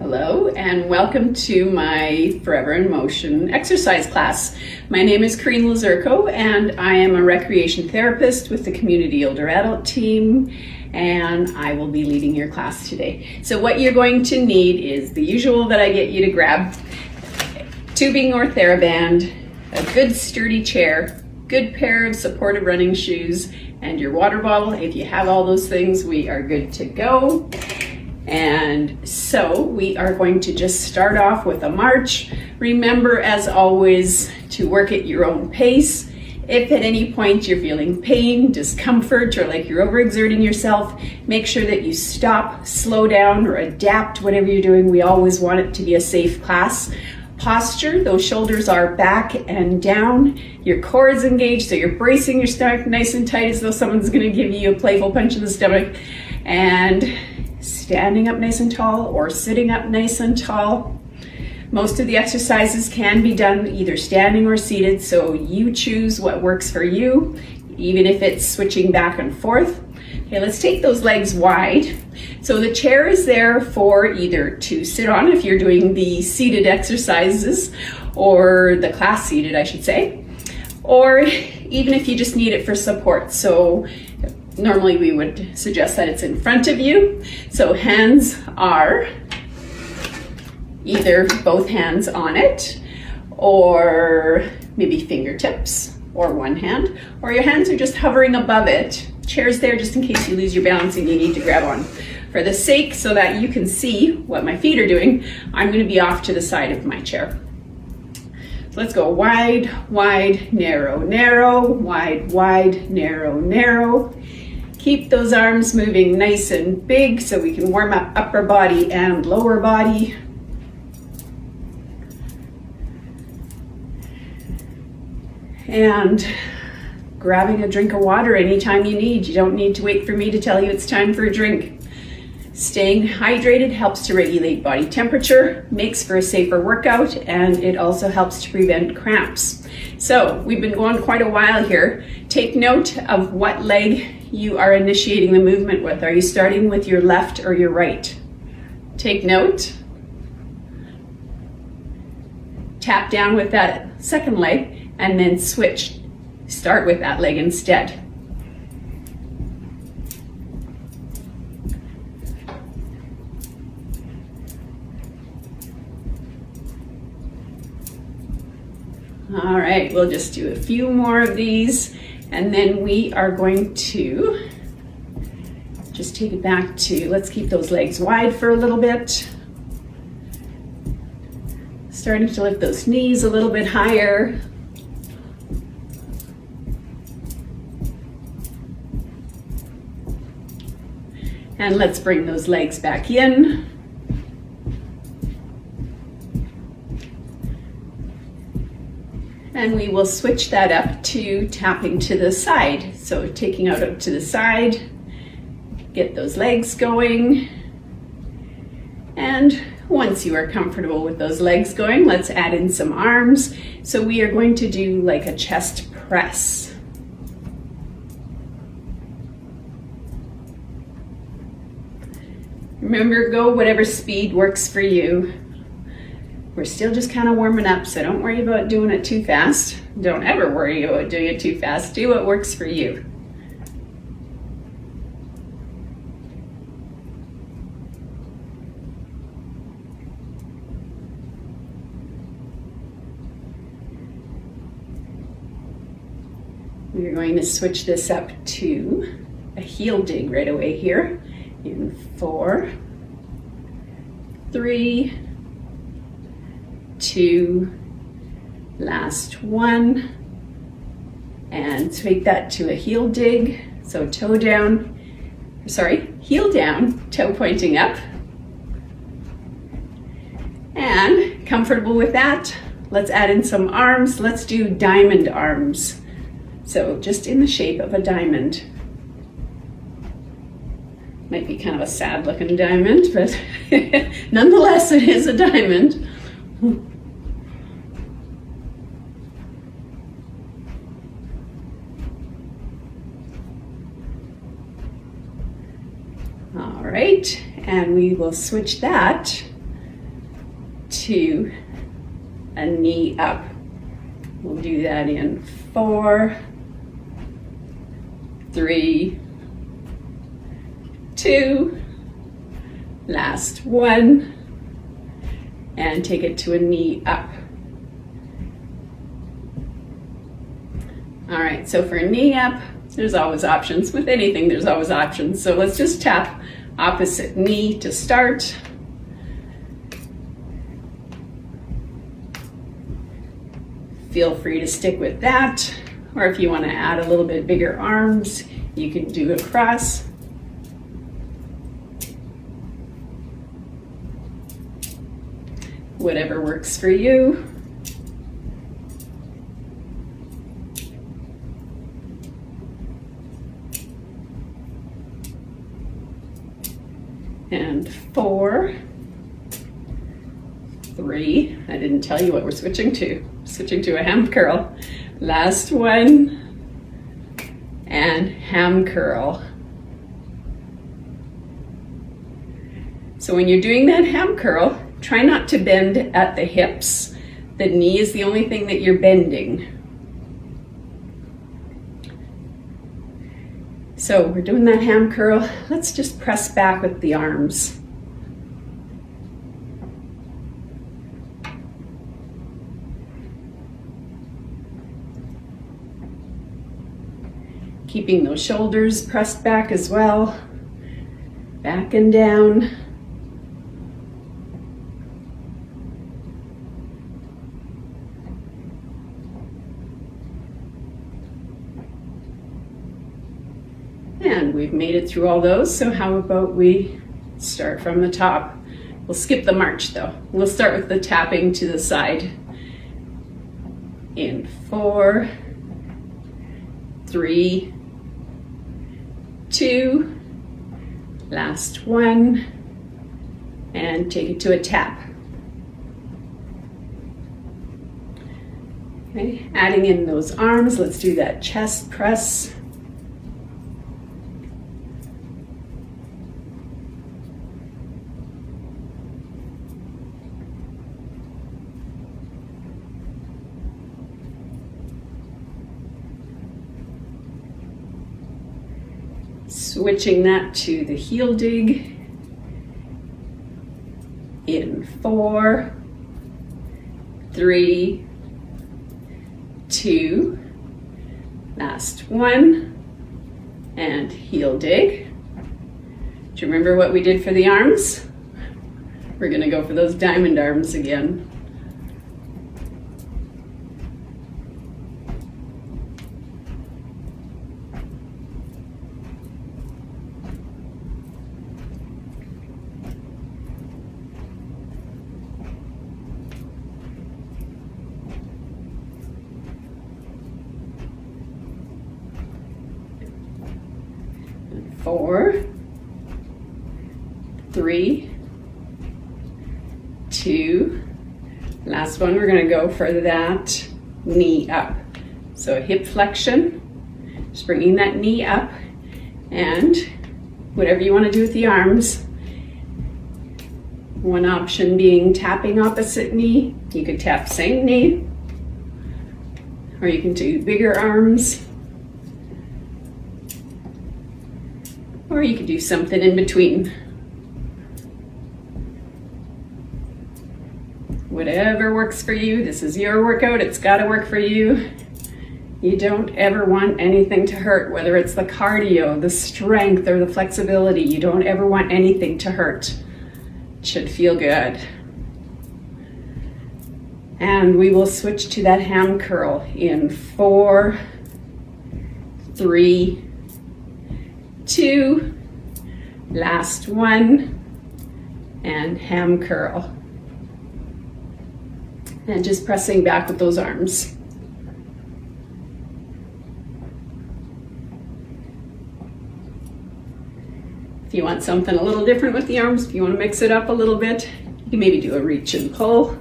Hello and welcome to my Forever in Motion exercise class. My name is Kereen and I am a recreation therapist with the Community Older Adult team, and I will be leading your class today. So what you're going to need is the usual that I get you to grab: tubing or TheraBand, a good sturdy chair, good pair of supportive running shoes, and your water bottle. If you have all those things, we are good to go. And so we are going to just start off with a march. Remember, as always, to work at your own pace. If at any point you're feeling pain, discomfort, or like you're overexerting yourself, make sure that you stop, slow down, or adapt whatever you're doing. We always want it to be a safe class. Posture, those shoulders are back and down. Your core is engaged, so you're bracing your stomach nice and tight as though someone's going to give you a playful punch in the stomach. And standing up nice and tall or sitting up nice and tall. Most of the exercises can be done either standing or seated, so you choose what works for you, even if it's switching back and forth. Okay, let's take those legs wide. So the chair is there for either to sit on if you're doing the seated exercises, or the class seated, I should say, or even if you just need it for support. So normally we would suggest that it's in front of you. So hands are either both hands on it, or maybe fingertips, or one hand, or your hands are just hovering above it. Chair's there just in case you lose your balance and you need to grab on. For the sake so that you can see what my feet are doing, I'm going to be off to the side of my chair. So let's go wide, wide, narrow, narrow, wide, wide, narrow, narrow. Keep those arms moving nice and big so we can warm up upper body and lower body. And grabbing a drink of water anytime you need. You don't need to wait for me to tell you it's time for a drink. Staying hydrated helps to regulate body temperature, makes for a safer workout, and it also helps to prevent cramps. So we've been going quite a while here. Take note of what leg you are initiating the movement with. Are you starting with your left or your right? Take note. Tap down with that second leg and then switch. Start with that leg instead. All right, we'll just do a few more of these, and then we are going to just take it back to, let's keep those legs wide for a little bit. Starting to lift those knees a little bit higher. And let's bring those legs back in. And we will switch that up to tapping to the side. So taking out up to the side, get those legs going. And once you are comfortable with those legs going, let's add in some arms. So we are going to do like a chest press. Remember, go whatever speed works for you. We're still just kind of warming up, so don't worry about doing it too fast. Don't ever worry about doing it too fast. Do what works for you. We're going to switch this up to a heel dig right away here. In 4, 3, 2, last one, and take that to a heel dig. So toe down, sorry, heel down, toe pointing up. And comfortable with that, let's add in some arms. Let's do diamond arms. So just in the shape of a diamond. Might be kind of a sad looking diamond, but nonetheless it is a diamond. All right, and we will switch that to a knee up. We'll do that in 4, 3, 2, last one, and take it to a knee up. All right, so for a knee up, there's always options. With anything, there's always options. So let's just tap opposite knee to start. Feel free to stick with that, or if you want to add a little bit bigger arms, you can do a cross. Whatever works for you. And 4, 3, I didn't tell you what we're switching to. Switching to a ham curl. Last one, and ham curl. So when you're doing that ham curl, try not to bend at the hips. The knee is the only thing that you're bending. So we're doing that ham curl. Let's just press back with the arms. Keeping those shoulders pressed back as well. Back and down. And we've made it through all those, so how about we start from the top? We'll skip the march though. We'll start with the tapping to the side. In 4, 3, 2, last one, and take it to a tap. Okay, adding in those arms, let's do that chest press. Switching that to the heel dig in 4, 3, 2, last one, and heel dig. Do you remember what we did for the arms? We're going to go for those diamond arms again. Four, 3, 2, last one, we're going to go for that knee up. So hip flexion, just bringing that knee up, and whatever you want to do with the arms. One option being tapping opposite knee. You could tap same knee, or you can do bigger arms. Or you could do something in between. Whatever works for you. This is your workout. It's got to work for you. You don't ever want anything to hurt, whether it's the cardio, the strength, or the flexibility. You don't ever want anything to hurt. It should feel good. And we will switch to that ham curl in 4, 3, 2, last one, and ham curl. And just pressing back with those arms. If you want something a little different with the arms, if you want to mix it up a little bit, you can maybe do a reach and pull.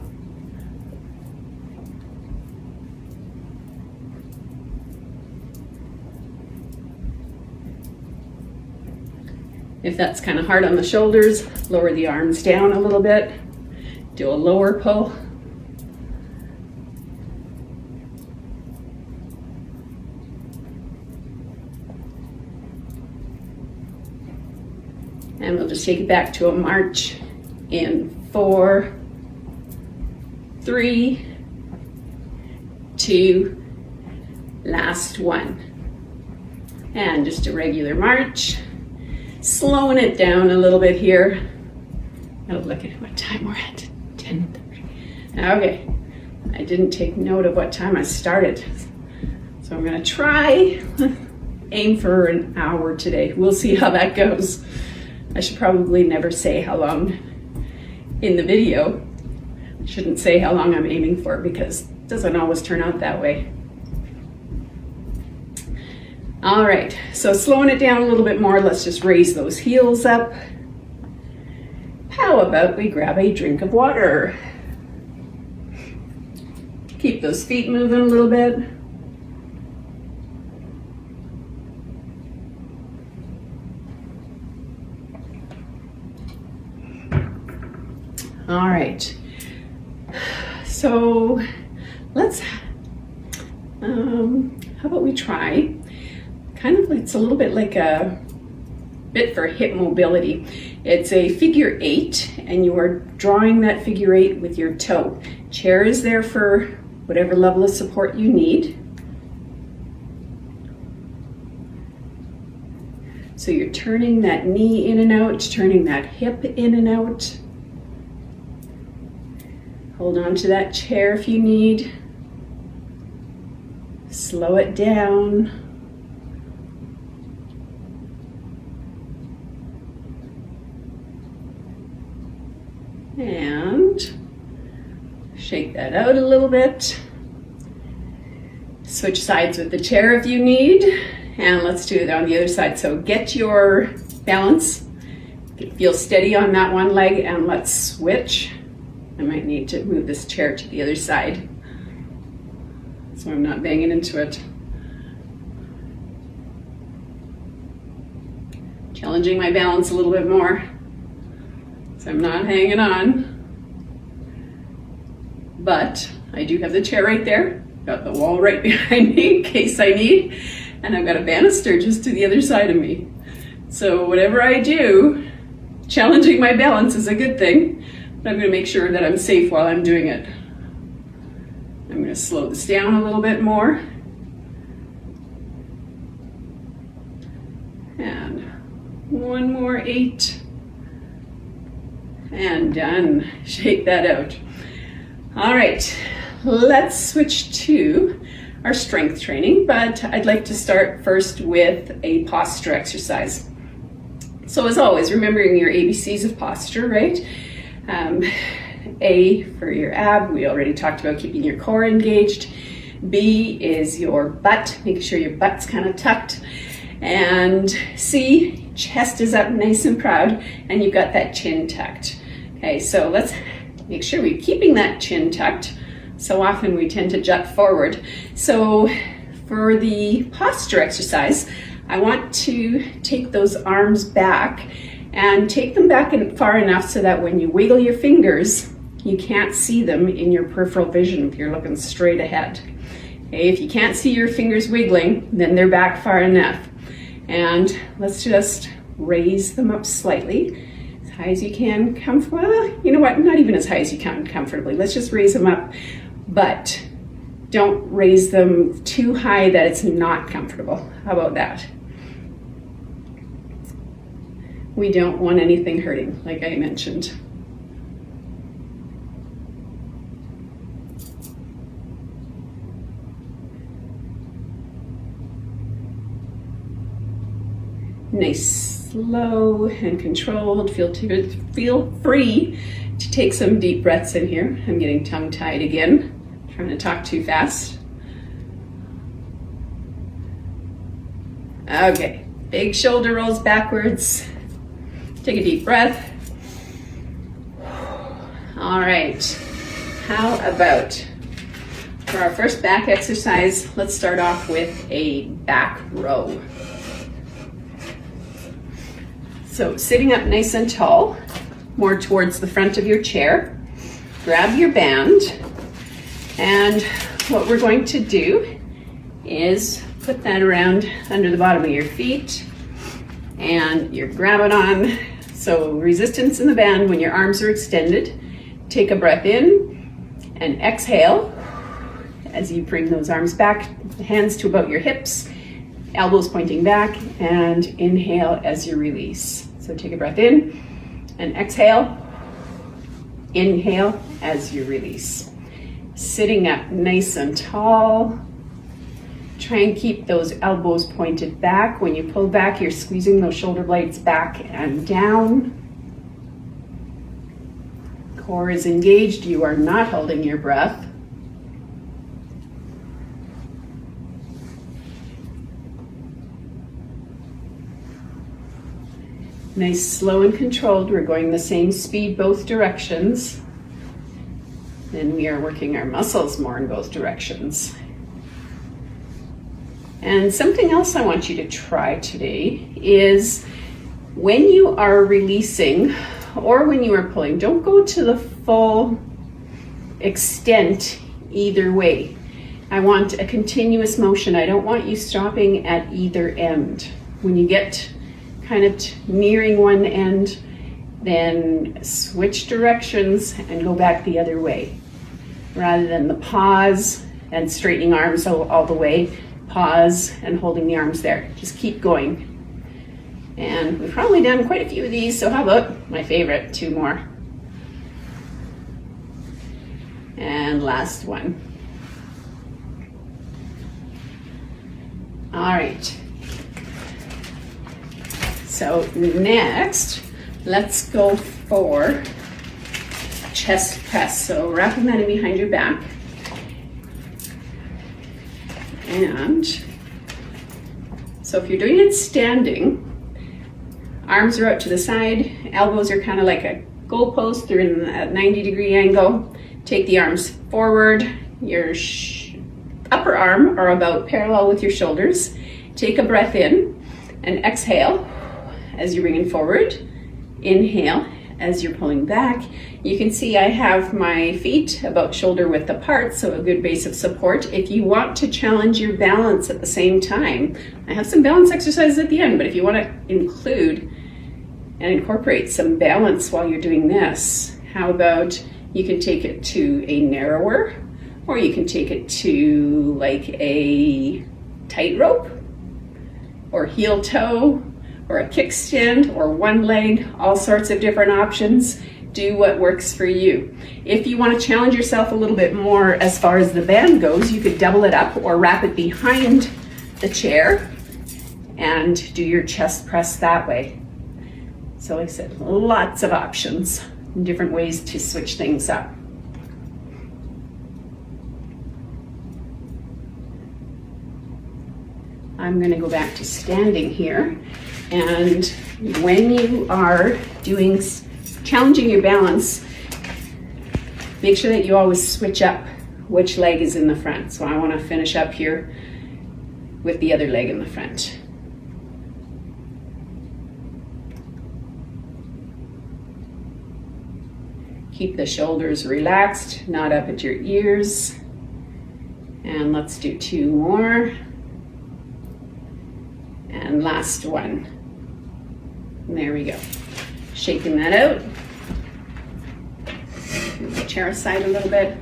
If that's kind of hard on the shoulders, lower the arms down a little bit. Do a lower pull. And we'll just take it back to a march in 4, 3, 2, last one. And just a regular march. Slowing it down a little bit here. Gotta look at what time we're at. 10:30. Okay, I didn't take note of what time I started. So I'm gonna try, aim for an hour today. We'll see how that goes. I should probably never say how long in the video. I shouldn't say how long I'm aiming for because it doesn't always turn out that way. All right, so slowing it down a little bit more, let's just raise those heels up. How about we grab a drink of water? Keep those feet moving a little bit. All right, so let's, how about we try, kind of, it's a little bit like a bit for hip mobility. It's a figure 8 and you are drawing that figure 8 with your toe. Chair is there for whatever level of support you need. So you're turning that knee in and out, turning that hip in and out. Hold on to that chair if you need. Slow it down. And shake that out a little bit. Switch sides with the chair if you need. And let's do it on the other side. So get your balance. Feel steady on that one leg and let's switch. I might need to move this chair to the other side so I'm not banging into it. Challenging my balance a little bit more so I'm not hanging on. But I do have the chair right there, got the wall right behind me in case I need, and I've got a banister just to the other side of me. So whatever I do, challenging my balance is a good thing. But I'm going to make sure that I'm safe while I'm doing it. I'm going to slow this down a little bit more. And one more 8. And done. Shake that out. All right, let's switch to our strength training, but I'd like to start first with a posture exercise. So as always, remembering your ABCs of posture, right? A for your ab, we already talked about keeping your core engaged. B is your butt, make sure your butt's kind of tucked. And C, chest is up nice and proud, and you've got that chin tucked. Okay, so let's make sure we're keeping that chin tucked. So often we tend to jut forward. So for the posture exercise, I want to take those arms back and take them back far enough so that when you wiggle your fingers, you can't see them in your peripheral vision if you're looking straight ahead. Okay, if you can't see your fingers wiggling, then they're back far enough. And let's just raise them up slightly, as high as you can. Well, you know what, not even as high as you can comfortably. Let's just raise them up, but don't raise them too high that it's not comfortable. How about that? We don't want anything hurting, like I mentioned. Nice, slow and controlled. Feel free to take some deep breaths in here. I'm getting tongue-tied again, trying to talk too fast. Okay, big shoulder rolls backwards. Take a deep breath. All right, how about for our first back exercise, let's start off with a back row. So sitting up nice and tall, more towards the front of your chair. grab your band, and what we're going to do is put that around under the bottom of your feet, and you're grabbing on. So resistance in the band when your arms are extended. Take a breath in and exhale as you bring those arms back, hands to about your hips, elbows pointing back, and inhale as you release. So take a breath in and exhale. Inhale as you release. Sitting up nice and tall. Try and keep those elbows pointed back. When you pull back, you're squeezing those shoulder blades back and down. Core is engaged. You are not holding your breath. Nice, slow and controlled. We're going the same speed both directions. Then we are working our muscles more in both directions. And something else I want you to try today is when you are releasing or when you are pulling, don't go to the full extent either way. I want a continuous motion. I don't want you stopping at either end. When you get kind of nearing one end, then switch directions and go back the other way. Rather than the pause and straightening arms all the way, pause and holding the arms there. Just keep going. And we've probably done quite a few of these, so how about my favorite, 2 more. And last one. All right. So next, let's go for chest press. So wrap a mat behind your back. And so if you're doing it standing, arms are out to the side, elbows are kind of like a goalpost, they're in a 90-degree angle. Take the arms forward, your upper arm are about parallel with your shoulders. Take a breath in and exhale as you're bringing forward. Inhale as you're pulling back. You can see I have my feet about shoulder width apart, so a good base of support. If you want to challenge your balance at the same time, I have some balance exercises at the end, but if you want to include and incorporate some balance while you're doing this, how about you can take it to a narrower, or you can take it to like a tightrope, or heel toe, or a kickstand, or one leg, all sorts of different options. Do what works for you. If you want to challenge yourself a little bit more as far as the band goes, you could double it up or wrap it behind the chair and do your chest press that way. So like I said, lots of options, different ways to switch things up. I'm going to go back to standing here, and when you are doing challenging your balance, make sure that you always switch up which leg is in the front. So I want to finish up here with the other leg in the front. Keep the shoulders relaxed, not up at your ears. And let's do 2 more. And last one. And there we go. Shaking that out. Move the chair aside a little bit.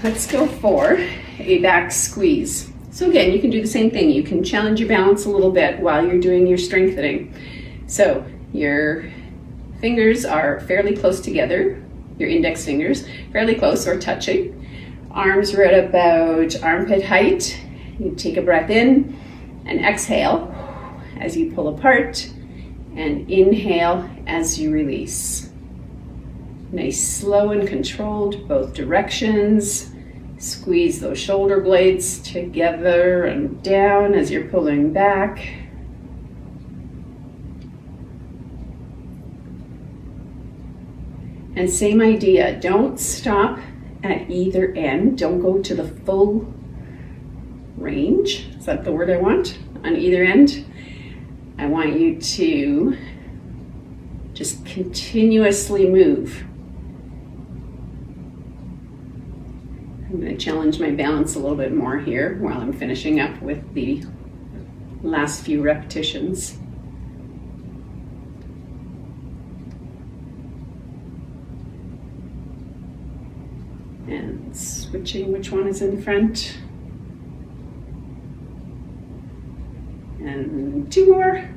Let's go for a back squeeze. So again, you can do the same thing. You can challenge your balance a little bit while you're doing your strengthening. So your fingers are fairly close together, your index fingers, fairly close or touching. Arms are at about armpit height. You take a breath in and exhale as you pull apart, and inhale as you release. Nice, slow and controlled, both directions. Squeeze those shoulder blades together and down as you're pulling back. And same idea, don't stop at either end. Don't go to the full range. Is that the word I want? On either end. I want you to just continuously move. I'm going to challenge my balance a little bit more here while I'm finishing up with the last few repetitions. And switching which one is in front. And 2 more.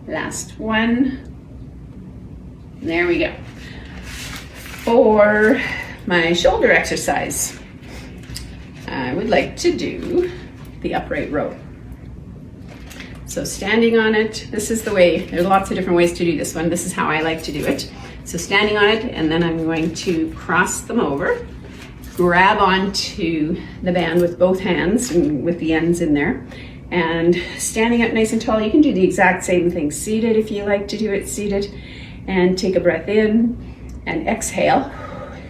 Last one. There we go. For my shoulder exercise, I would like to do the upright row. So standing on it, this is the way, there's lots of different ways to do this one. This is how I like to do it. So standing on it, and then I'm going to cross them over, grab onto the band with both hands and with the ends in there, and standing up nice and tall. You can do the exact same thing seated if you like to do it seated, and take a breath in and exhale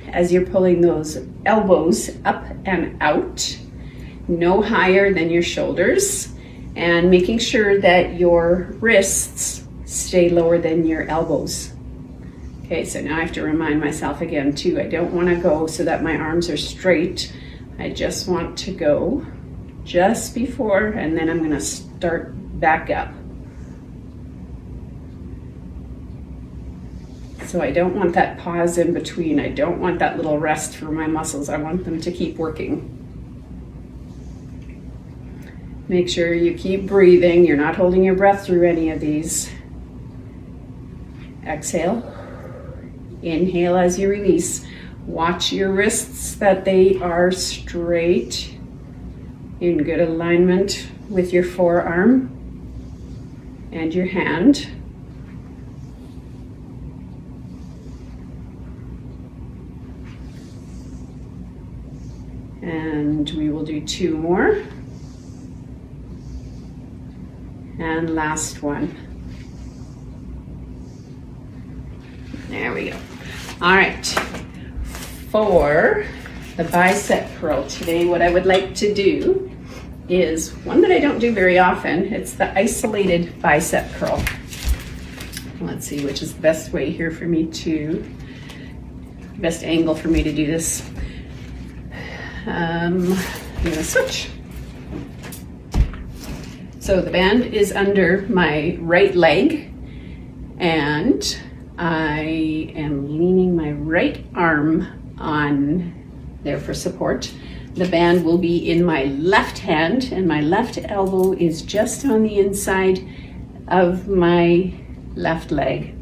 as you're pulling those elbows up and out, no higher than your shoulders, and making sure that your wrists stay lower than your elbows. Okay, so now I have to remind myself again too, I don't want to go so that my arms are straight. I just want to go just before, and then I'm going to start back up. So I don't want that pause in between. I don't want that little rest for my muscles. I want them to keep working. Make sure you keep breathing. You're not holding your breath through any of these. Exhale. Inhale as you release. Watch your wrists that they are straight, in good alignment with your forearm and your hand. And we will do 2 more. And last one. There we go. All right. For the bicep curl today, what I would like to do is one that I don't do very often. It's the isolated bicep curl. Let's see which is the best way here for me to, best angle for me to do this. I'm gonna switch. So the band is under my right leg, and I am leaning my right arm on there for support. The band will be in my left hand, and my left elbow is just on the inside of my left leg.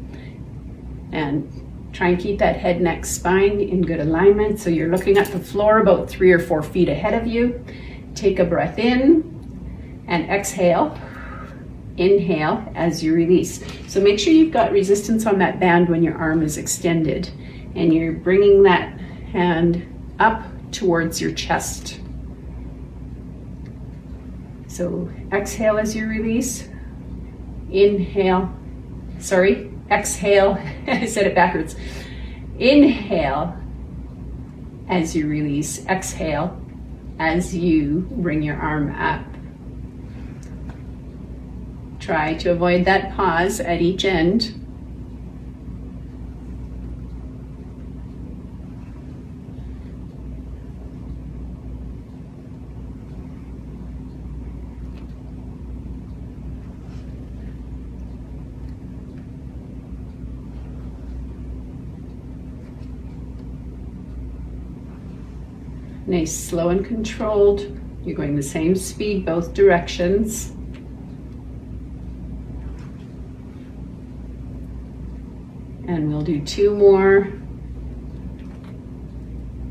And try and keep that head, neck, spine in good alignment. So you're looking at the floor about 3 or 4 feet ahead of you. Take a breath in and exhale. Inhale as you release. So make sure you've got resistance on that band when your arm is extended, and you're bringing that hand up towards your chest. So exhale as you release. Inhale. Sorry, exhale. I said it backwards. Inhale as you release. Exhale as you bring your arm up. Try to avoid that pause at each end. Nice, slow and controlled. You're going the same speed both directions. And we'll do 2 more.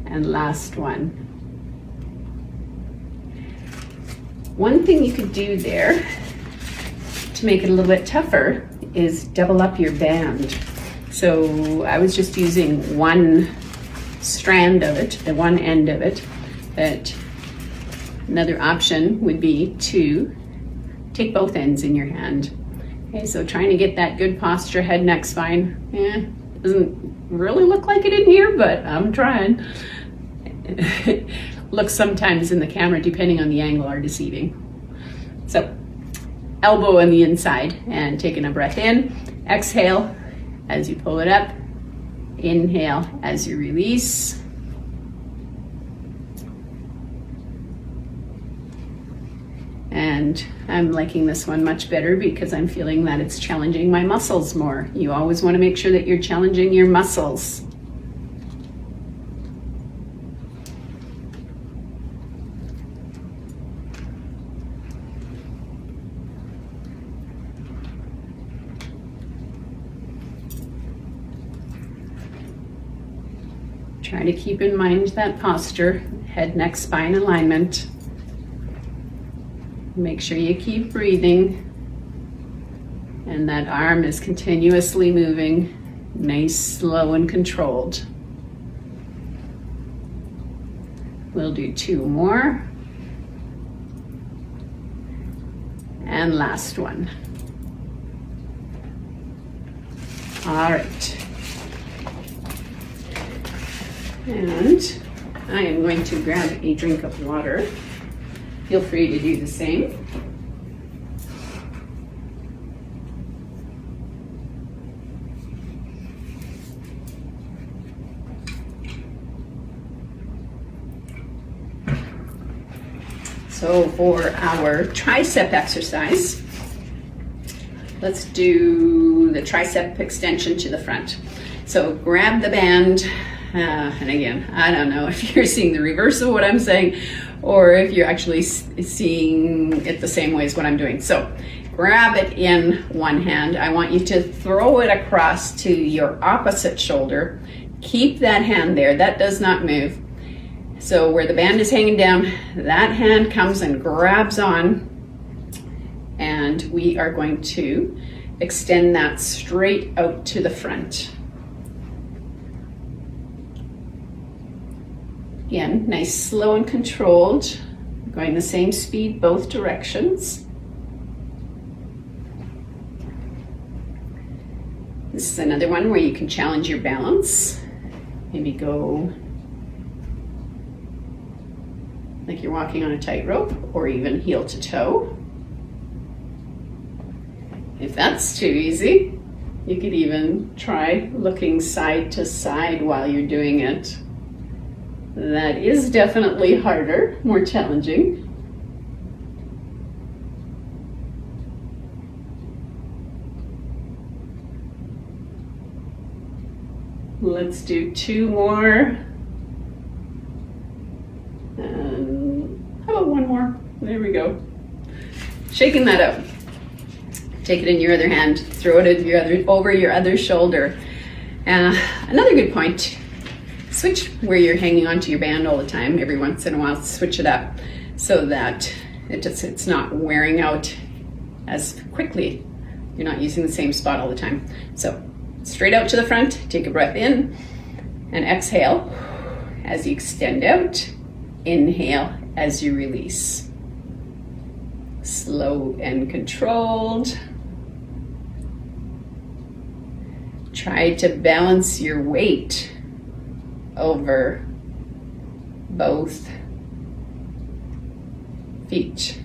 And last one. One thing you could do there to make it a little bit tougher is double up your band. So I was just using one strand of it, the one end of it, but another option would be to take both ends in your hand. Okay, so trying to get that good posture, head, neck, spine. Doesn't really look like it in here, but I'm trying. Looks sometimes in the camera, depending on the angle, are deceiving. So elbow on the inside and taking a breath in. Exhale as you pull it up. Inhale as you release. And I'm liking this one much better because I'm feeling that it's challenging my muscles more. You always want to make sure that you're challenging your muscles. Try to keep in mind that posture, head, neck, spine alignment. Make sure you keep breathing and that arm is continuously moving, nice, slow, and controlled. We'll do 2 more. And last one. All right. And I am going to grab a drink of water. Feel free to do the same. So for our tricep exercise, let's do the tricep extension to the front. So grab the band, and again, I don't know if you're seeing the reverse of what I'm saying or if you're actually seeing it the same way as what I'm doing. So grab it in one hand. I want you to throw it across to your opposite shoulder. Keep that hand there. That does not move. So where the band is hanging down, that hand comes and grabs on, and we are going to extend that straight out to the front. Again, nice, slow and controlled, going the same speed both directions. This is another one where you can challenge your balance. Maybe go like you're walking on a tightrope, or even heel to toe. If that's too easy, you could even try looking side to side while you're doing it. That is definitely harder, more challenging. Let's do 2 more. And how about 1 more? There we go. Shaking that out. Take it in your other hand, throw it over your other shoulder. Another good point, switch where you're hanging onto your band all the time. Every once in a while, switch it up so that it's not wearing out as quickly. You're not using the same spot all the time. So straight out to the front, take a breath in and exhale as you extend out. Inhale as you release. Slow and controlled. Try to balance your weight over both feet.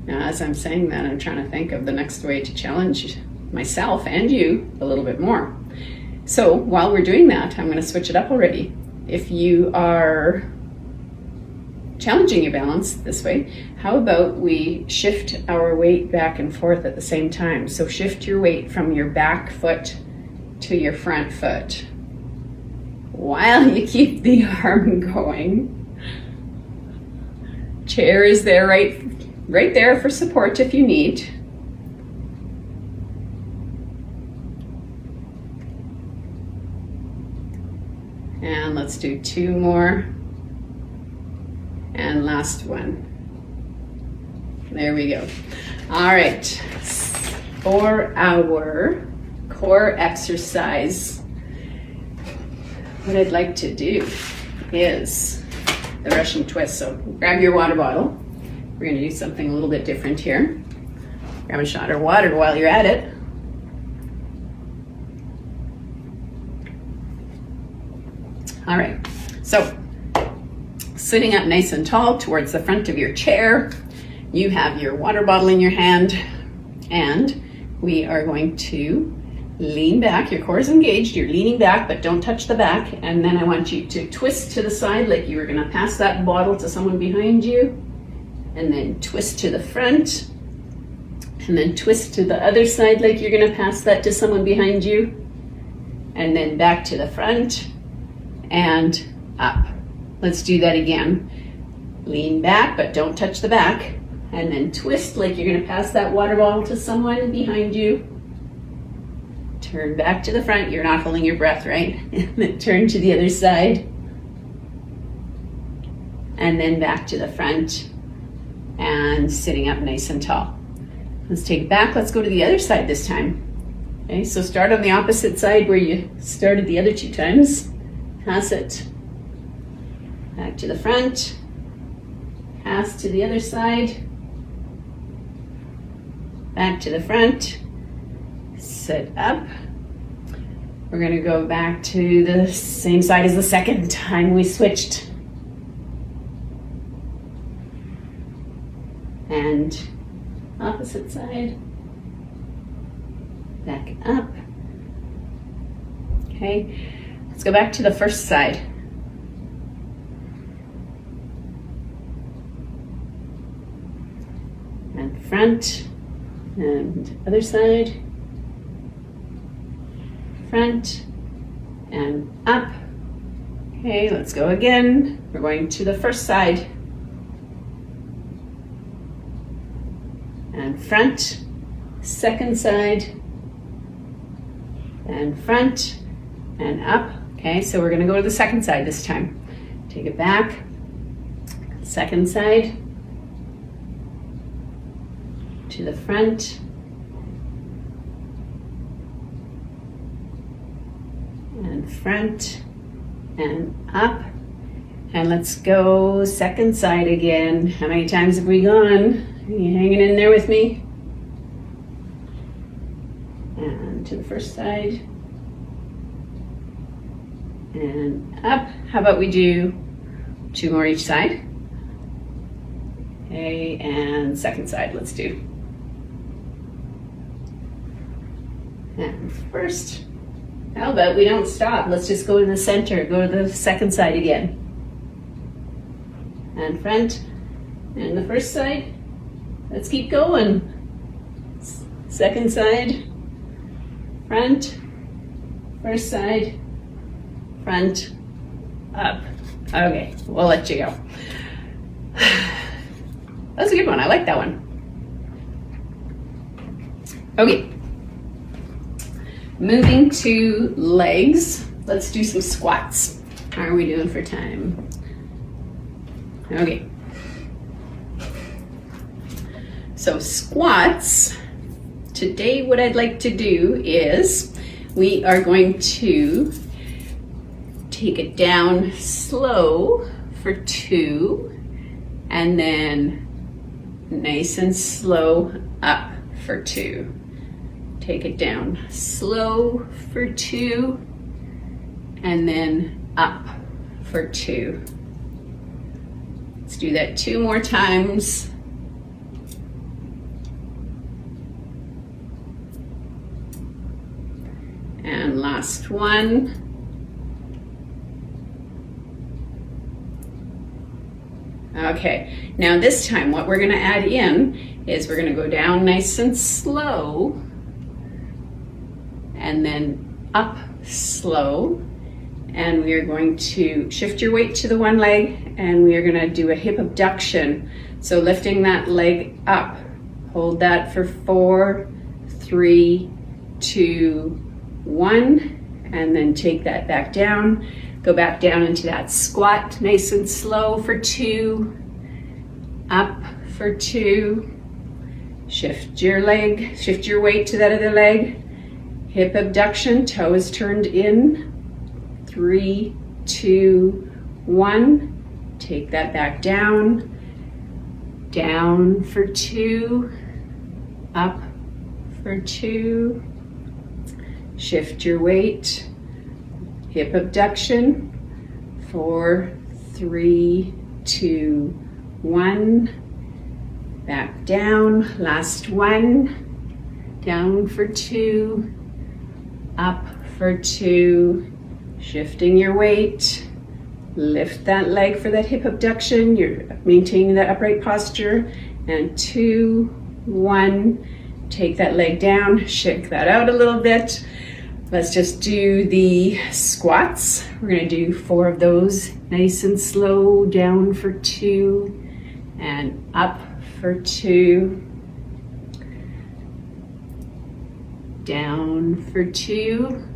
Now, as I'm saying that, I'm trying to think of the next way to challenge myself and you a little bit more. So while we're doing that, I'm going to switch it up already. If you are challenging your balance this way, how about we shift our weight back and forth at the same time? So shift your weight from your back foot to your front foot while you keep the arm going. Chair is there right there for support if you need. And let's do 2 more. And last one. There we go. All right. For our core exercise, what I'd like to do is the Russian twist. So grab your water bottle. We're going to do something a little bit different here. Grab a shot of water while you're at it. All right, so sitting up nice and tall towards the front of your chair, you have your water bottle in your hand, and we are going to lean back, your core is engaged, you're leaning back, but don't touch the back. And then I want you to twist to the side like you were gonna pass that bottle to someone behind you. And then twist to the front. And then twist to the other side like you're gonna pass that to someone behind you. And then back to the front and up. Let's do that again. Lean back, but don't touch the back. And then twist like you're gonna pass that water bottle to someone behind you. Turn back to the front. You're not holding your breath, right? And then turn to the other side. And then back to the front and sitting up nice and tall. Let's take it back. Let's go to the other side this time. Okay, so start on the opposite side where you started the other 2 times. Pass it back to the front. Pass to the other side. Back to the front. Sit up. We're going to go back to the same side as the second time we switched. And opposite side. Back up. Okay, let's go back to the first side. And front. And other side. Front and up. Okay, let's go again. We're going to the first side. And front, second side, and front, and up. Okay, so we're gonna go to the second side this time. Take it back, second side, to the front, and front and up. And let's go second side again. How many times have we gone? Are you hanging in there with me? And to the first side and up. How about we do 2 more each side? Okay, and second side, let's do. And first. How about we don't stop? Let's just go to the center. Go to the second side again. And front. And the first side. Let's keep going. Second side. Front. First side. Front. Up. Okay, we'll let you go. That was a good one. I like that one. Okay. Moving to legs, let's do some squats. How are we doing for time? Okay. So squats, today what I'd like to do is we are going to take it down slow for 2 and then nice and slow up for 2. Take it down slow for 2 and then up for 2. Let's do that 2 more times. And last one. Okay, now this time what we're gonna add in is we're gonna go down nice and slow and then up slow. And we are going to shift your weight to the one leg and we are gonna do a hip abduction. So lifting that leg up, hold that for 4, 3, 2, 1, and then take that back down. Go back down into that squat, nice and slow for 2, up for 2, shift your leg, shift your weight to that other leg, hip abduction, toes turned in, 3, 2, 1, take that back down, down for 2, up for 2, shift your weight, hip abduction, 4, 3, 2, 1, back down, last one, down for 2, up for 2, shifting your weight, lift that leg for that hip abduction, you're maintaining that upright posture, and 2, 1, take that leg down, shake that out a little bit. Let's just do the squats. We're gonna do 4 of those, nice and slow, down for 2, and up for 2, down for 2,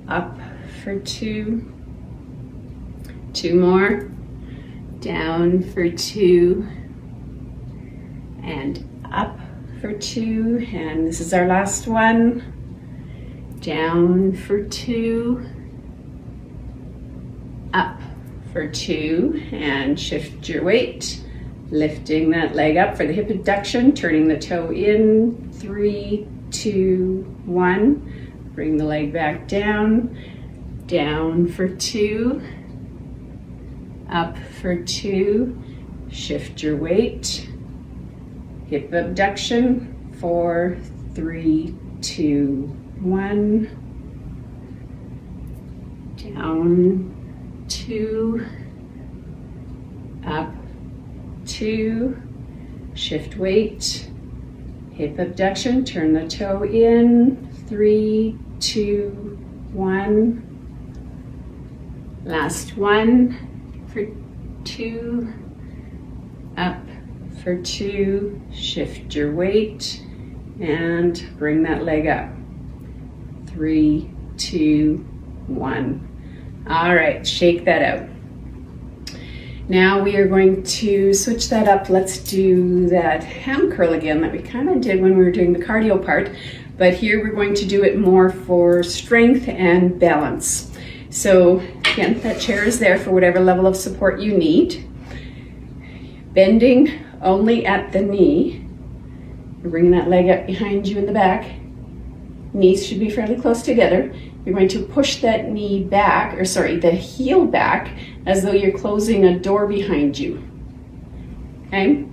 up for 2, 2 more, down for 2, and up for 2, and this is our last one, down for 2, up for 2, and shift your weight, lifting that leg up for the hip abduction, turning the toe in, 3, 2, 1, bring the leg back down, down for 2, up for 2, shift your weight, hip abduction, 4, 3, 2, 1, down 2, up 2, shift weight, hip abduction, turn the toe in, 3, 2, 1, last one for 2, up for 2, shift your weight, and bring that leg up, 3, 2, 1. All right, shake that out. Now we are going to switch that up. Let's do that ham curl again that we kind of did when we were doing the cardio part, but here we're going to do it more for strength and balance. So again, that chair is there for whatever level of support you need. Bending only at the knee. You're bringing that leg up behind you in the back. Knees should be fairly close together. You're going to push that knee back, or sorry, the heel back, as though you're closing a door behind you. Okay?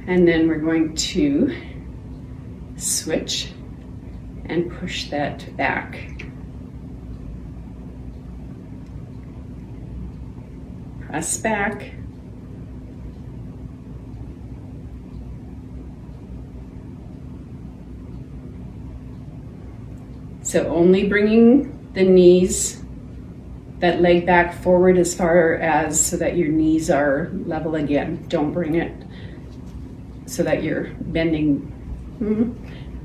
And then we're going to switch and push that back. Press back. So only bringing the knees, that leg back forward as far as so that your knees are level again. Don't bring it so that you're bending.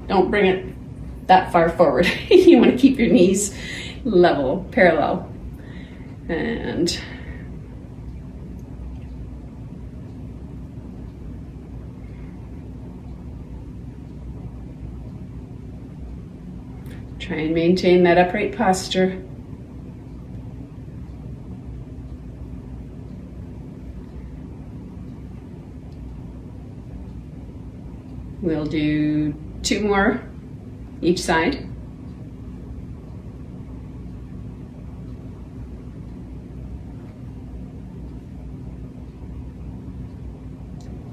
Don't bring it that far forward. You want to keep your knees level, parallel. And try and maintain that upright posture. We'll do 2 more each side.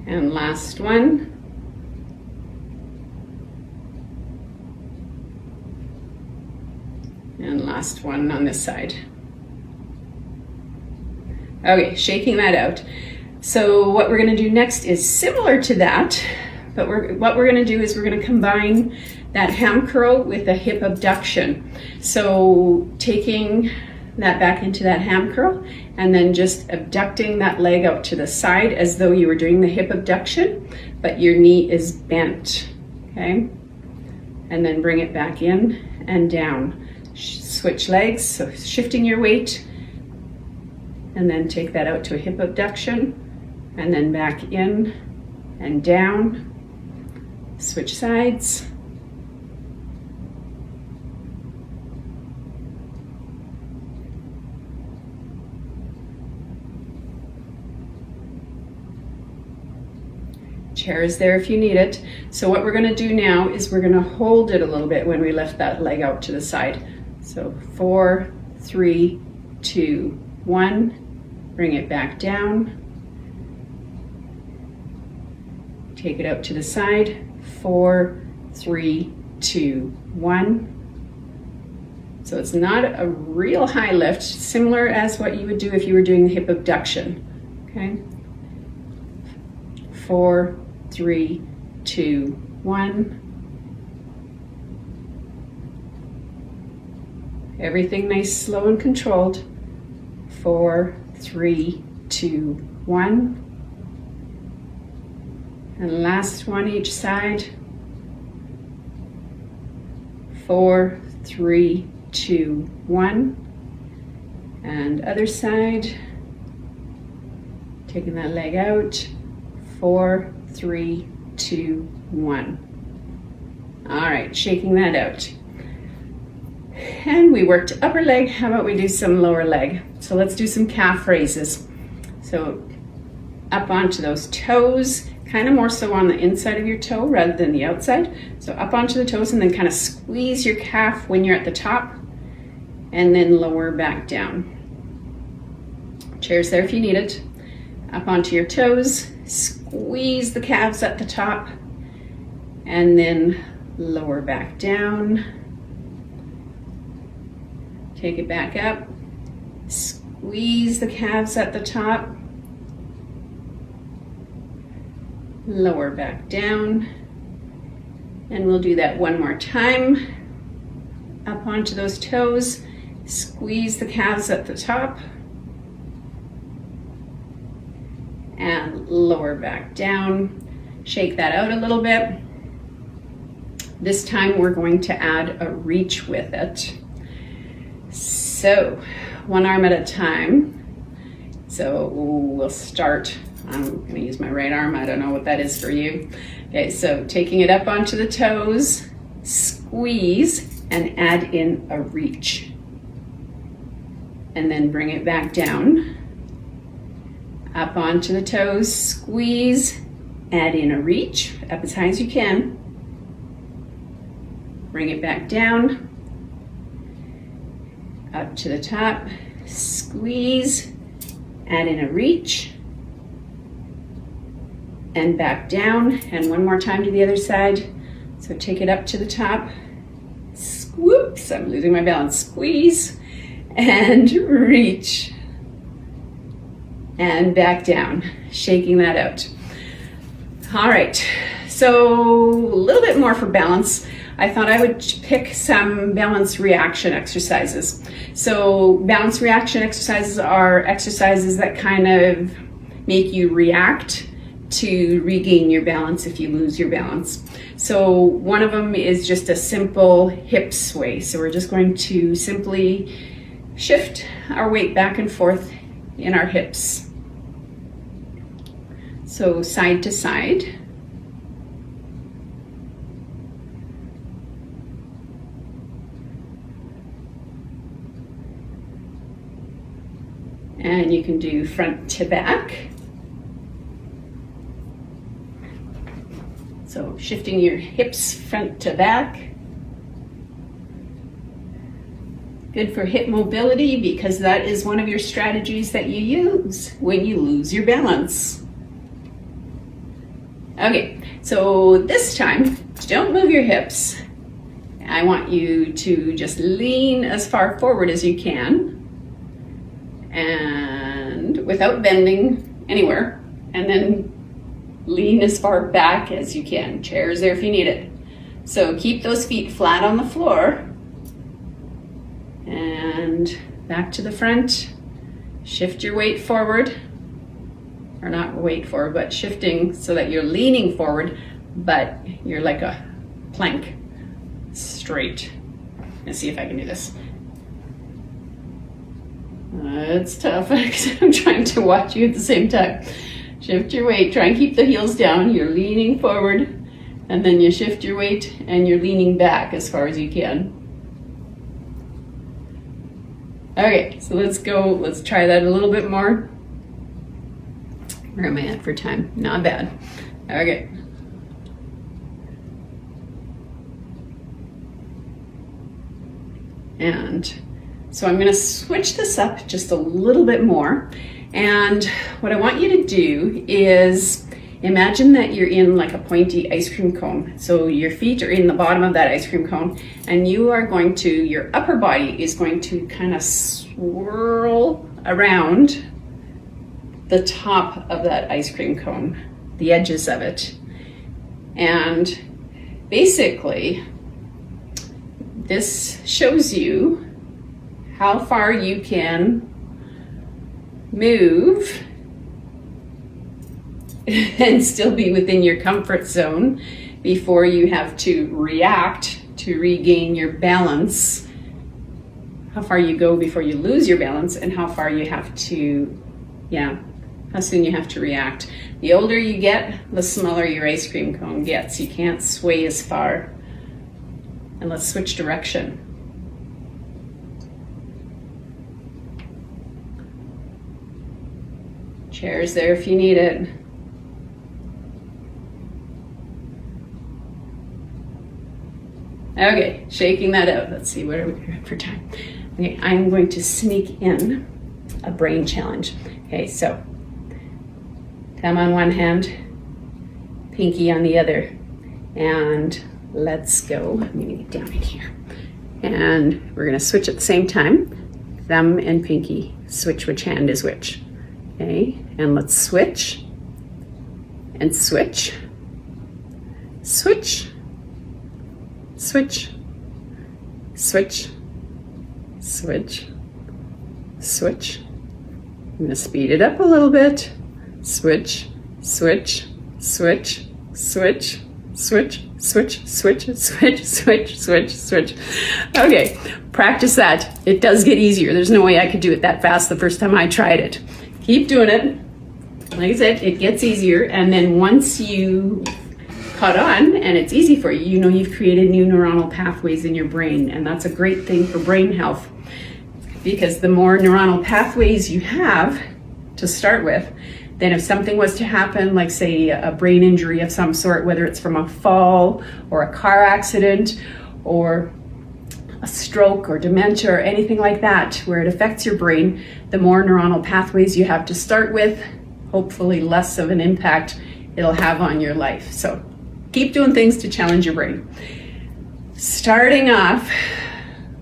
And last one. And last one on this side. Okay, shaking that out. So what we're going to do next is similar to that, but what we're going to do is we're going to combine that ham curl with a hip abduction. So taking that back into that ham curl and then just abducting that leg out to the side as though you were doing the hip abduction, but your knee is bent, okay? And then bring it back in and down. Switch legs, so shifting your weight, and then take that out to a hip abduction, and then back in and down. Switch sides. Chair is there if you need it. So what we're going to do now is we're going to hold it a little bit when we lift that leg out to the side. So 4, 3, 2, 1. Bring it back down. Take it out to the side. 4, 3, 2, 1. So it's not a real high lift, similar as what you would do if you were doing the hip abduction. Okay. 4, 3, 2, 1. Everything nice, slow and controlled. 4, 3, 2, 1. And last one each side. 4, 3, 2, 1. And other side. Taking that leg out. 4, 3, 2, 1. All right, shaking that out. And we worked upper leg. How about we do some lower leg? So let's do some calf raises. So up onto those toes, kind of more so on the inside of your toe rather than the outside. So up onto the toes and then kind of squeeze your calf when you're at the top and then lower back down. Chairs there if you need it. Up onto your toes, squeeze the calves at the top and then lower back down. Take it back up, squeeze the calves at the top, lower back down, and we'll do that one more time. Up onto those toes, squeeze the calves at the top, and lower back down. Shake that out a little bit. This time we're going to add a reach with it. So, one arm at a time. So we'll start, I'm gonna use my right arm, I don't know what that is for you. Okay, so taking it up onto the toes, squeeze and add in a reach. And then bring it back down. Up onto the toes, squeeze, add in a reach, up as high as you can. Bring it back down. Up to the top, squeeze, add in a reach, and back down, and one more time to the other side. So take it up to the top, whoops, I'm losing my balance, squeeze, and reach, and back down, shaking that out. All right, so a little bit more for balance. I thought I would pick some balance reaction exercises. So balance reaction exercises are exercises that kind of make you react to regain your balance if you lose your balance. So one of them is just a simple hip sway. So we're just going to simply shift our weight back and forth in our hips. So side to side. And you can do front to back. So shifting your hips front to back. Good for hip mobility because that is one of your strategies that you use when you lose your balance. Okay, so this time, don't move your hips. I want you to just lean as far forward as you can. And without bending anywhere, and then lean as far back as you can. Chairs there if you need it. So keep those feet flat on the floor and back to the front. Shift your weight forward, or not weight forward, but shifting so that you're leaning forward, but you're like a plank, straight. Let's see if I can do this. It's tough because I'm trying to watch you at the same time. Shift your weight, try and keep the heels down. You're leaning forward and then you shift your weight and you're leaning back as far as you can. Okay, so let's go, let's try that a little bit more. Where am I at for time? Not bad. Okay. And so I'm going to switch this up just a little bit more. And what I want you to do is Imagine that you're in like a pointy ice cream cone. So your feet are in the bottom of that ice cream cone, and your upper body is going to kind of swirl around the top of that ice cream cone, the edges of it. And basically, this shows you how far you can move and still be within your comfort zone before you have to react to regain your balance. How far you go before you lose your balance, and how far you have to, how soon you have to react. The older you get, the smaller your ice cream cone gets. You can't sway as far. And let's switch direction. Chair's there if you need it. Okay, shaking that out. Let's see, what are we doing for time? Okay, I'm going to sneak in a brain challenge. Okay, so thumb on one hand, pinky on the other, and let's go. I'm gonna get down in here. And we're gonna switch at the same time. Thumb and pinky, switch which hand is which. Okay, and let's switch, and switch, switch, switch, switch, switch, switch. I'm gonna speed it up a little bit. Switch, switch, switch, switch, switch, switch, switch, switch, switch, switch, switch. Okay, practice that. It does get easier. There's no way I could do it that fast the first time I tried it. Keep doing it. Like I said, it gets easier, and then once you caught on and it's easy for you, you know you've created new neuronal pathways in your brain, and that's a great thing for brain health, because the more neuronal pathways you have to start with, then if something was to happen, like say a brain injury of some sort, whether it's from a fall or a car accident or a stroke or dementia or anything like that, where it affects your brain, the more neuronal pathways you have to start with, hopefully less of an impact it'll have on your life. So keep doing things to challenge your brain. Starting off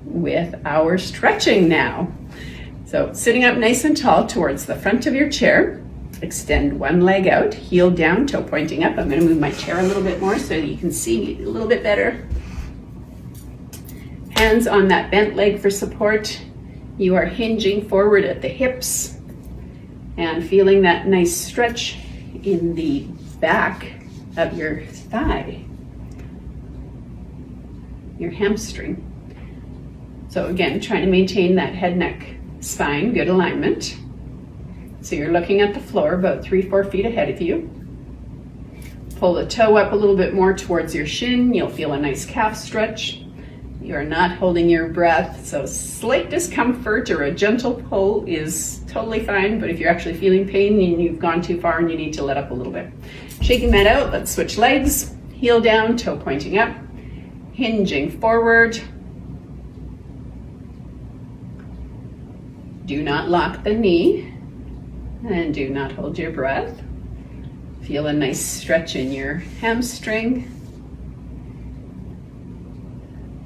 with our stretching now. So sitting up nice and tall towards the front of your chair, extend one leg out, heel down, toe pointing up. I'm going to move my chair a little bit more so you can see a little bit better. Hands on that bent leg for support. You are hinging forward at the hips and feeling that nice stretch in the back of your thigh, your hamstring. So again, trying to maintain that head, neck, spine, good alignment. So you're looking at the floor about 3-4 feet ahead of you. Pull the toe up a little bit more towards your shin. You'll feel a nice calf stretch. You're not holding your breath, so slight discomfort or a gentle pull is totally fine, but if you're actually feeling pain and you've gone too far and you need to let up a little bit. Shaking that out, let's switch legs. Heel down, toe pointing up, hinging forward. Do not lock the knee and do not hold your breath. Feel a nice stretch in your hamstring.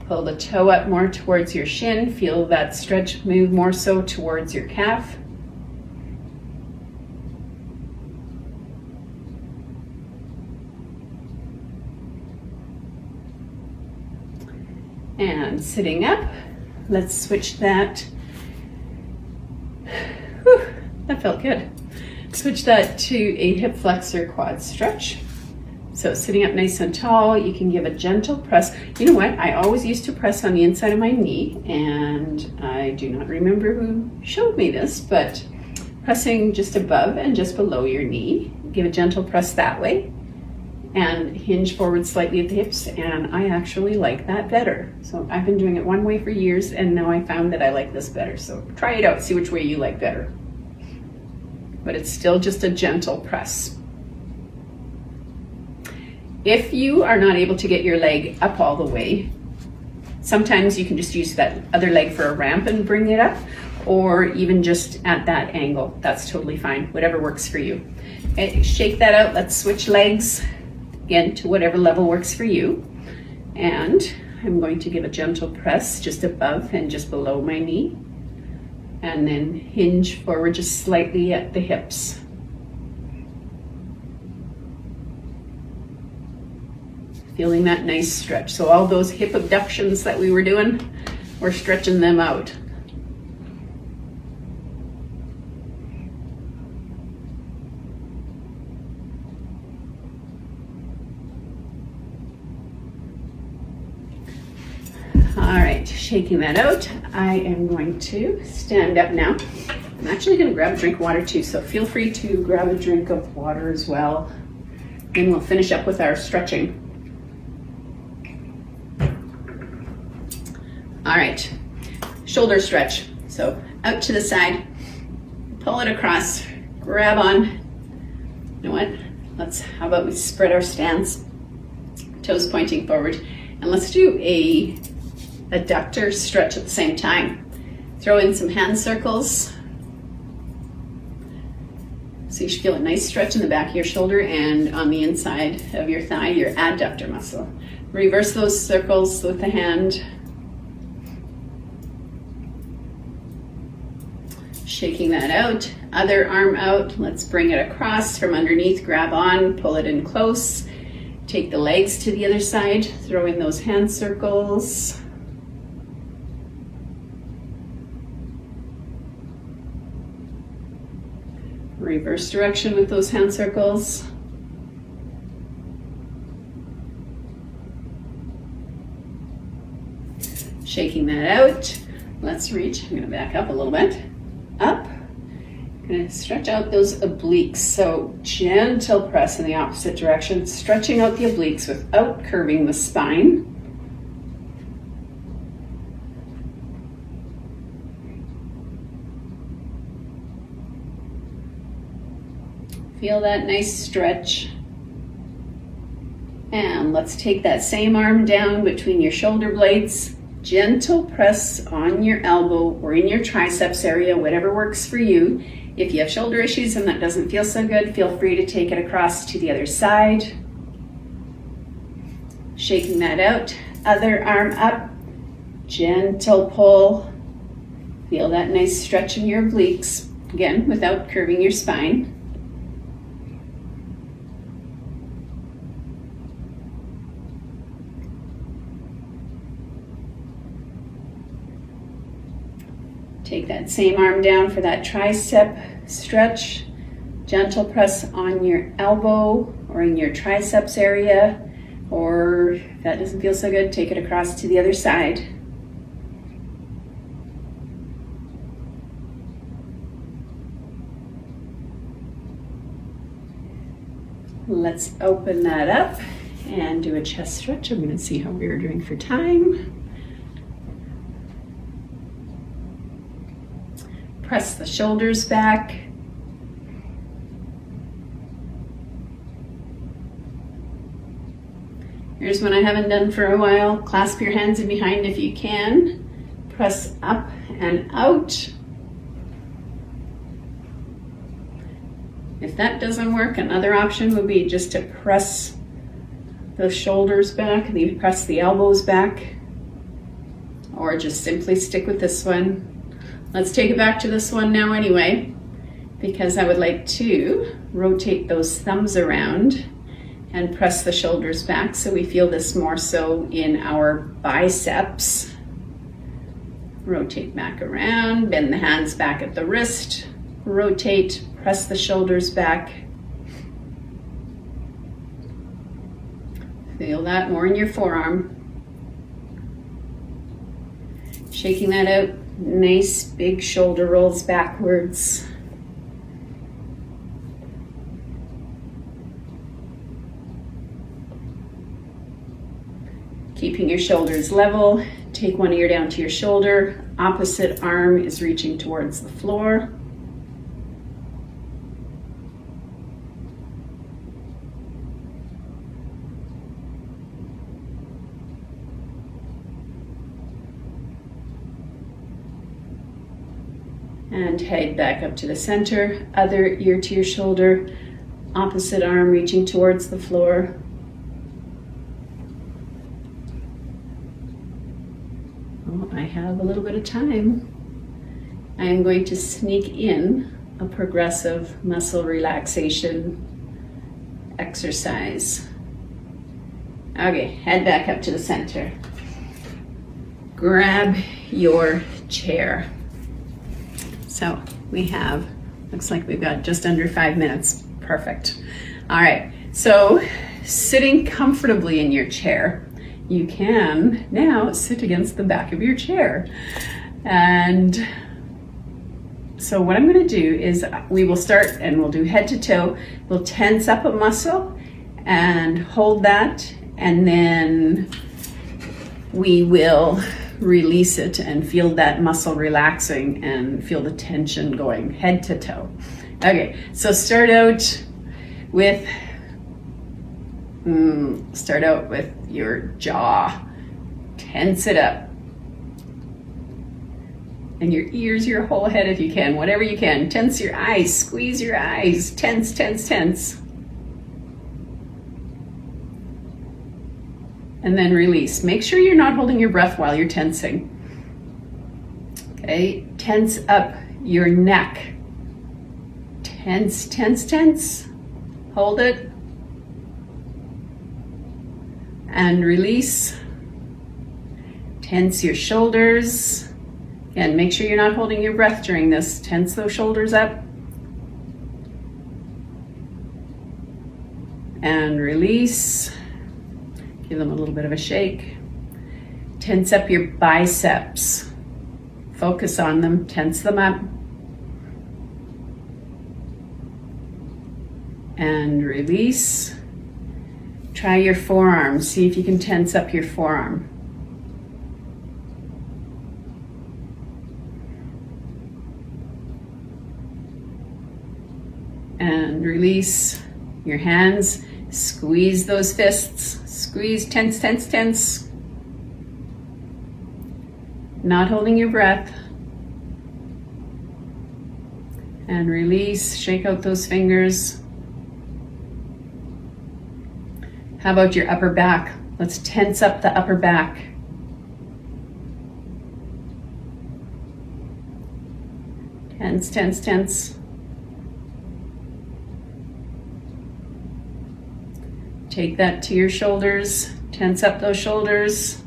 Pull the toe up more towards your shin. Feel that stretch move more so towards your calf. And sitting up, let's switch that. Whew, that felt good. Switch that to a hip flexor quad stretch. So sitting up nice and tall, you can give a gentle press. You know what? I always used to press on the inside of my knee, and I do not remember who showed me this, but pressing just above and just below your knee. Give a gentle press that way and hinge forward slightly at the hips, and I actually like that better. So I've been doing it one way for years, and now I found that I like this better. So try it out, see which way you like better. But it's still just a gentle press. If you are not able to get your leg up all the way, sometimes you can just use that other leg for a ramp and bring it up, or even just at that angle. That's totally fine, whatever works for you. Okay, shake that out. Let's switch legs again to whatever level works for you. And I'm going to give a gentle press just above and just below my knee, and then hinge forward just slightly at the hips. Feeling that nice stretch. So all those hip abductions that we were doing, we're stretching them out. All right, shaking that out. I am going to stand up now. I'm actually going to grab a drink of water too, so feel free to grab a drink of water as well. Then we'll finish up with our stretching. All right, shoulder stretch. So out to the side, pull it across, grab on. You know what? How about we spread our stance, toes pointing forward, and let's do a adductor stretch at the same time. Throw in some hand circles. So you should feel a nice stretch in the back of your shoulder and on the inside of your thigh, your adductor muscle. Reverse those circles with the hand. Shaking that out. Other arm out. Let's bring it across from underneath. Grab on, pull it in close. Take the legs to the other side. Throw in those hand circles. Reverse direction with those hand circles. Shaking that out. Let's reach. I'm going to back up a little bit. Up. I'm going to stretch out those obliques. So gentle press in the opposite direction, stretching out the obliques without curving the spine. Feel that nice stretch. And let's take that same arm down between your shoulder blades. Gentle press on your elbow or in your triceps area, whatever works for you. If you have shoulder issues and that doesn't feel so good, feel free to take it across to the other side. Shaking that out. Other arm up. Gentle pull. Feel that nice stretch in your obliques. Again, without curving your spine. Take that same arm down for that tricep stretch. Gentle press on your elbow or in your triceps area, or if that doesn't feel so good, take it across to the other side. Let's open that up and do a chest stretch. I'm going to see how we're doing for time. Press the shoulders back. Here's one I haven't done for a while. Clasp your hands in behind if you can. Press up and out. If that doesn't work, another option would be just to press the shoulders back and you press the elbows back, or just simply stick with this one. Let's take it back to this one now anyway, because I would like to rotate those thumbs around and press the shoulders back so we feel this more so in our biceps. Rotate back around, bend the hands back at the wrist, rotate, press the shoulders back. Feel that more in your forearm. Shaking that out. Nice big shoulder rolls backwards. Keeping your shoulders level. Take one ear down to your shoulder. Opposite arm is reaching towards the floor. And head back up to the center, other ear to your shoulder, opposite arm reaching towards the floor. Oh, I have a little bit of time. I am going to sneak in a progressive muscle relaxation exercise. Okay, head back up to the center. Grab your chair. So we have, looks like we've got just under 5 minutes. Perfect. All right, so sitting comfortably in your chair, you can now sit against the back of your chair. And so what I'm going to do is we will start and we'll do head to toe. We'll tense up a muscle and hold that, and then we will release it and feel that muscle relaxing and feel the tension going head to toe. Okay, so start out with your jaw. Tense it up. And your ears, your whole head if you can, whatever you can. Tense your eyes, squeeze your eyes. Tense, tense, tense. And then release. Make sure you're not holding your breath while you're tensing. Okay, tense up your neck. Tense, tense, tense. Hold it. And release. Tense your shoulders. And make sure you're not holding your breath during this. Tense those shoulders up. And release. Give them a little bit of a shake. Tense up your biceps. Focus on them, tense them up. And release. Try your forearm. See if you can tense up your forearm. And release your hands. Squeeze those fists. Squeeze, tense, tense, tense. Not holding your breath. And release, shake out those fingers. How about your upper back? Let's tense up the upper back. Tense, tense, tense. Take that to your shoulders. Tense up those shoulders.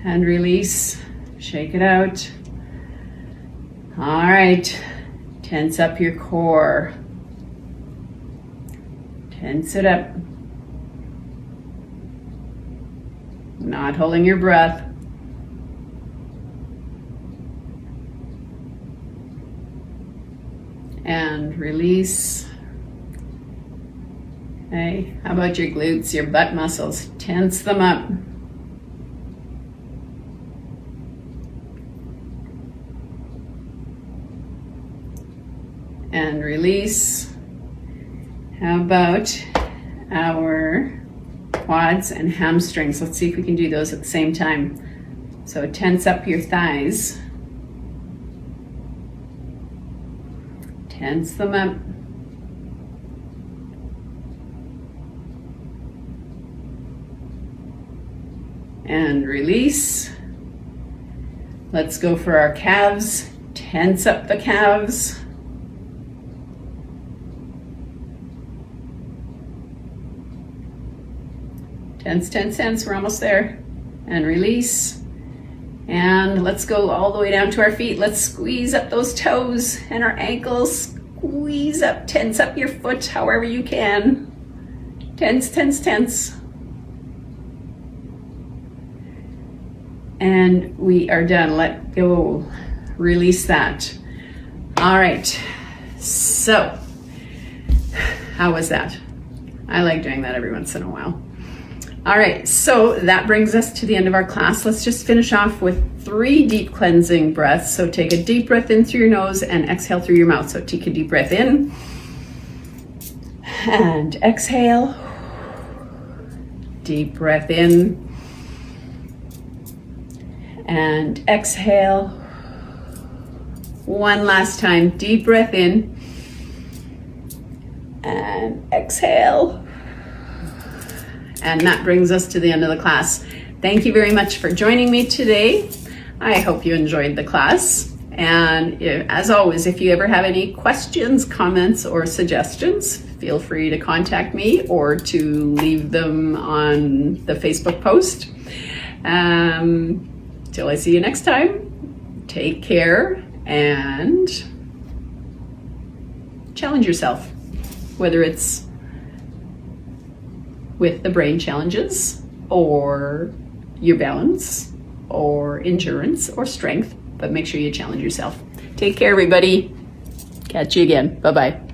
And release. Shake it out. All right. Tense up your core. Tense it up. Not holding your breath. And release. Okay, how about your glutes, your butt muscles? Tense them up. And release. How about our quads and hamstrings? Let's see if we can do those at the same time. So tense up your thighs. Tense them up. And release. Let's go for our calves. Tense up the calves. Tense, tense, tense. We're almost there. And release. And let's go all the way down to our feet. Let's squeeze up those toes and our ankles. Squeeze up, tense up your foot however you can. Tense, tense, tense. And we are done. Let go. Release that. All right. So, how was that? I like doing that every once in a while. All right, so that brings us to the end of our class. Let's just finish off with 3 deep cleansing breaths. So take a deep breath in through your nose and exhale through your mouth. So take a deep breath in and exhale. Deep breath in And exhale. One last time, deep breath in. And exhale. And that brings us to the end of the class. Thank you very much for joining me today. I hope you enjoyed the class. And as always, if you ever have any questions, comments, or suggestions, feel free to contact me or to leave them on the Facebook post. Till I see you next time, take care and challenge yourself, whether it's with the brain challenges or your balance or endurance or strength, but make sure you challenge yourself. Take care, everybody. Catch you again. Bye-bye.